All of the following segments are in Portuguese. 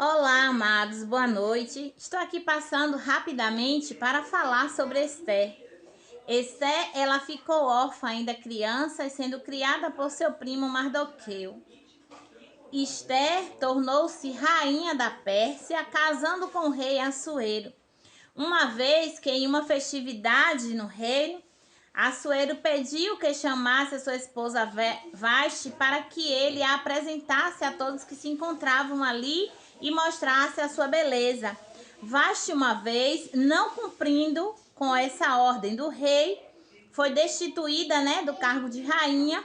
Olá, amados, boa noite. Estou aqui passando rapidamente para falar sobre Esther. Esther, ela ficou órfã ainda criança, sendo criada por seu primo Mardoqueu. Esther tornou-se rainha da Pérsia, casando com o rei Assuero. Uma vez que em uma festividade no reino, Assuero pediu que chamasse a sua esposa Vaste para que ele a apresentasse a todos que se encontravam ali e mostrasse a sua beleza. Vaste, uma vez, não cumprindo com essa ordem do rei, foi destituída, do cargo de rainha,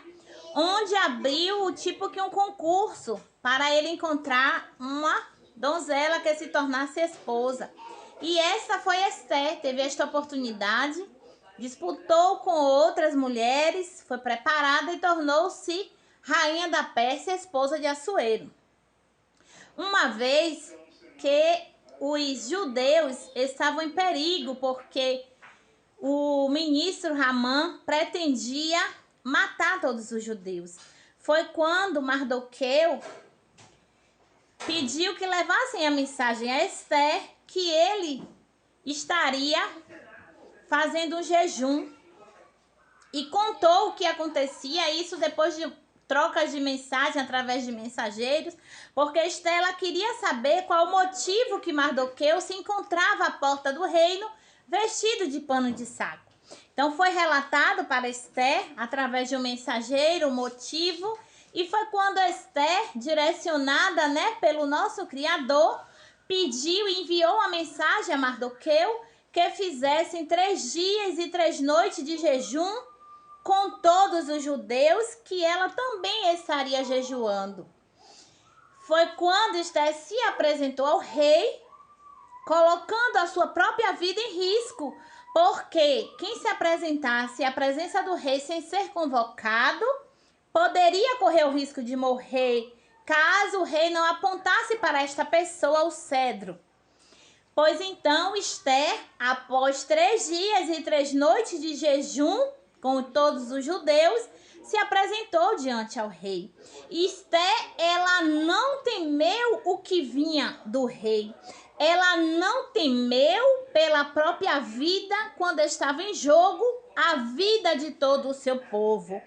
onde abriu tipo que um concurso para ele encontrar uma donzela que se tornasse esposa. E essa foi Esther, teve esta oportunidade, disputou com outras mulheres, foi preparada e tornou-se rainha da Pérsia, esposa de Assuero. Uma vez que os judeus estavam em perigo, porque o ministro Ramã pretendia matar todos os judeus. Foi quando Mardoqueu pediu que levassem a mensagem a Esther, que ele estaria fazendo um jejum, e contou o que acontecia, isso depois de trocas de mensagem através de mensageiros, porque Esther ela queria saber qual o motivo que Mardoqueu se encontrava à porta do reino vestido de pano de saco. Então foi relatado para Esther através de um mensageiro o motivo, e foi quando Esther, direcionada pelo nosso Criador, pediu e enviou a mensagem a Mardoqueu que fizessem 3 dias e 3 noites de jejum com todos os judeus, que ela também estaria jejuando. Foi quando Esther se apresentou ao rei, colocando a sua própria vida em risco, porque quem se apresentasse à presença do rei sem ser convocado poderia correr o risco de morrer, caso o rei não apontasse para esta pessoa o cedro. Pois então Esther, após 3 dias e 3 noites de jejum com todos os judeus, se apresentou diante ao rei. Esther, ela não temeu o que vinha do rei. Ela não temeu pela própria vida quando estava em jogo a vida de todo o seu povo.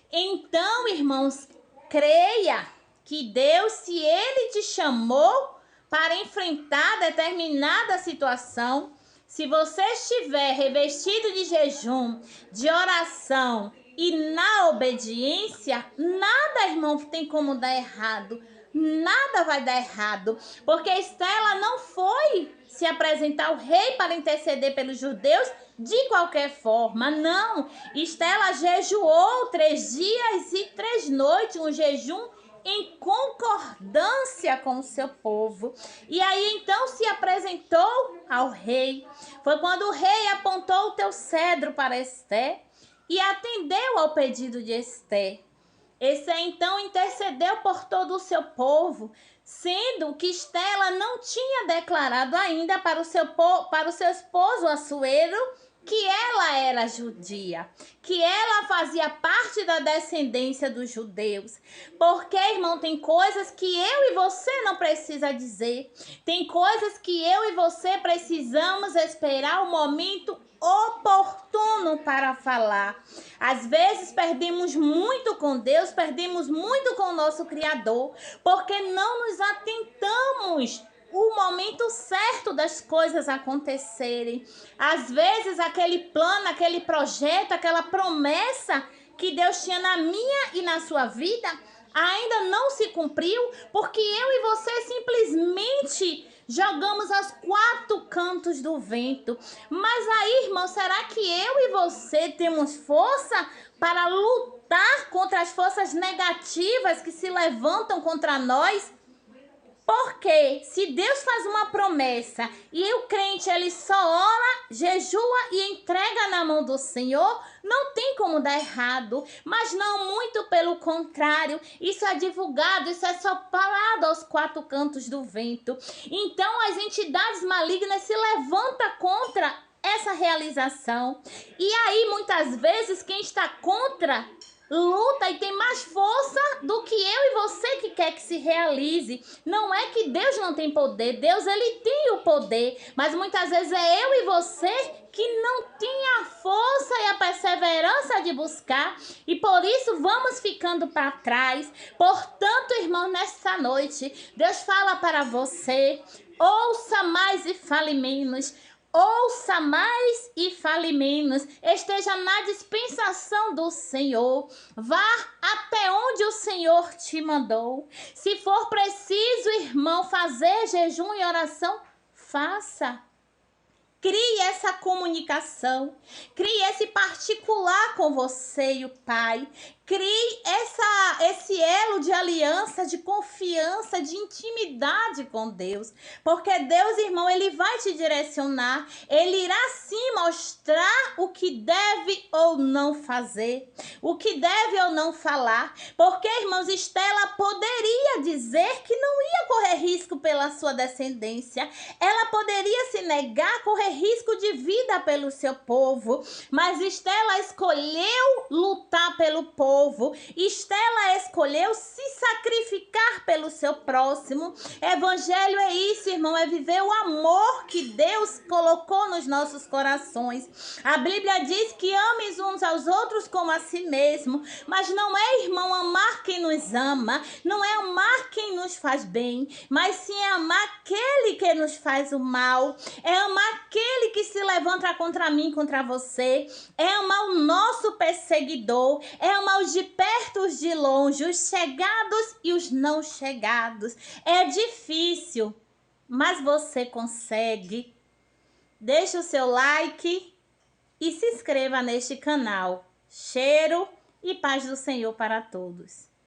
Então, irmãos, creia que Deus, se Ele te chamou para enfrentar determinada situação, se você estiver revestido de jejum, de oração e na obediência, nada, irmão, tem como dar errado. Nada vai dar errado, porque Esther ela não foi se apresentar ao rei para interceder pelos judeus de qualquer forma, não. Esther ela jejuou 3 dias e 3 noites, um jejum em concordância com o seu povo. E aí então se apresentou ao rei. Foi quando o rei apontou o teu cedro para Esther e atendeu ao pedido de Esther. Esther então intercedeu por todo o seu povo, sendo que Esther ela não tinha declarado ainda para o seu esposo Assuero que ela era judia, que ela fazia parte da descendência dos judeus. Porque, irmão, tem coisas que eu e você não precisa dizer. Tem coisas que eu e você precisamos esperar o momento oportuno para falar. Às vezes perdemos muito com Deus, perdemos muito com o nosso Criador, porque não nos atentamos o momento certo das coisas acontecerem. Às vezes aquele plano, aquele projeto, aquela promessa que Deus tinha na minha e na sua vida ainda não se cumpriu, porque eu e você simplesmente jogamos aos 4 cantos do vento. Mas aí, irmão, será que eu e você temos força para lutar contra as forças negativas que se levantam contra nós? Porque se Deus faz uma promessa e o crente ele só ora, jejua e entrega na mão do Senhor, não tem como dar errado. Mas não, muito pelo contrário, isso é divulgado, isso é só falado aos 4 cantos do vento. Então as entidades malignas se levantam contra essa realização. E aí muitas vezes quem está contra luta e tem mais força do que eu e você que quer que se realize. Não é que Deus não tem poder, Deus ele tem o poder, mas muitas vezes é eu e você que não tem a força e a perseverança de buscar, e por isso vamos ficando para trás. Portanto, irmão, nesta noite, Deus fala para você: ouça mais e fale menos. Ouça mais e fale menos. Esteja na dispensação do Senhor. Vá até onde o Senhor te mandou. Se for preciso, irmão, fazer jejum e oração, faça. Crie essa comunicação, crie esse particular com você e o Pai. Crie esse elo de aliança, de confiança, de intimidade com Deus. Porque Deus, irmão, ele vai te direcionar. Ele irá sim mostrar o que deve ou não fazer. O que deve ou não falar. Porque, irmãos, Estela poderia dizer que não ia correr risco pela sua descendência. Ela poderia se negar, correr risco de vida pelo seu povo. Mas Estela escolheu lutar pelo povo. Estela escolheu se sacrificar pelo seu próximo. Evangelho é isso, irmão, é viver o amor que Deus colocou nos nossos corações. A Bíblia diz que ames uns aos outros como a si mesmo, mas não é, irmão, amar quem nos ama, não é amar quem nos faz bem, mas sim é amar aquele que nos faz o mal, é amar aquele que se levanta contra mim, contra você, é amar o nosso perseguidor, é amar os de perto, os de longe, os chegados e os não chegados. É difícil, mas você consegue. Deixe o seu like e se inscreva neste canal. Cheiro e paz do Senhor para todos.